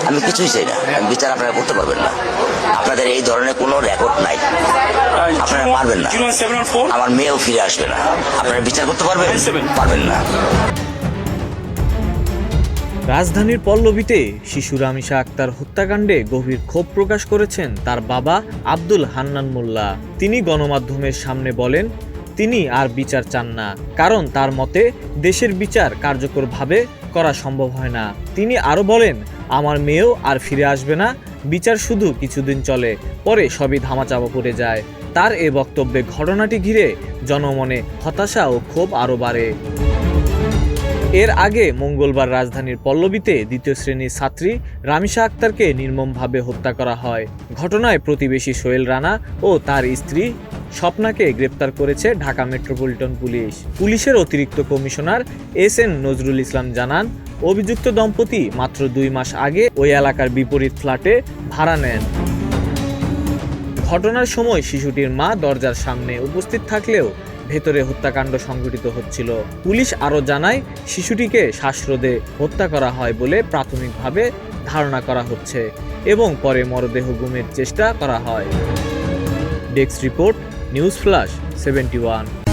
আমি কিছুই চাই না, বিচার আপনারা করতে পারবেন না, আপনাদের এই ধরনের কোনো রেকর্ড নাই, আপনারা পারবেন না, আমার মেয়েও ফিরে আসবে না, আপনারা বিচার করতে পারবেন পারবেন না। রাজধানীর পল্লবীতে শিশু রামিসা আক্তার হত্যাকাণ্ডে গভীর ক্ষোভ প্রকাশ করেছেন তার বাবা আব্দুল হান্নান মোল্লা। তিনি গণমাধ্যমের সামনে বলেন, তিনি আর বিচার চান না, কারণ তার মতে দেশের বিচার কার্যকরভাবে করা সম্ভব হয় না। তিনি আরও বলেন, আমার মেয়েও আর ফিরে আসবে না, বিচার শুধু কিছুদিন চলে, পরে সবই ধামাচাপা পড়ে যায়। তার এ বক্তব্যে ঘটনাটি ঘিরে জনমনে হতাশা ও ক্ষোভ আরও বাড়ে। এর আগে মঙ্গলবার রাজধানীর পল্লবীতে দ্বিতীয় শ্রেণীর ছাত্রী রামিসা আক্তারকে নির্মমভাবে হত্যা করা হয়। ঘটনায় প্রতিবেশী সোহেল রানা ও তার স্ত্রী স্বপ্নাকে গ্রেপ্তার করেছে ঢাকা মেট্রোপলিটন পুলিশ। পুলিশের অতিরিক্ত কমিশনার এস.এন. নজরুল ইসলাম জানান, অভিযুক্ত দম্পতি মাত্র 2 মাস আগে ওই এলাকার বিপরীত ফ্ল্যাটে ভাড়া নেন। ঘটনার সময় শিশুটির মা দরজার সামনে উপস্থিত থাকলেও ভেতরে হত্যাকাণ্ড সংঘটিত হচ্ছিল। পুলিশ আরও জানায়, শিশুটিকে শ্বাসরোধে হত্যা করা হয় বলে প্রাথমিকভাবে ধারণা করা হচ্ছে এবং পরে মরদেহ গুমের চেষ্টা করা হয়। Desk report, news flash 71।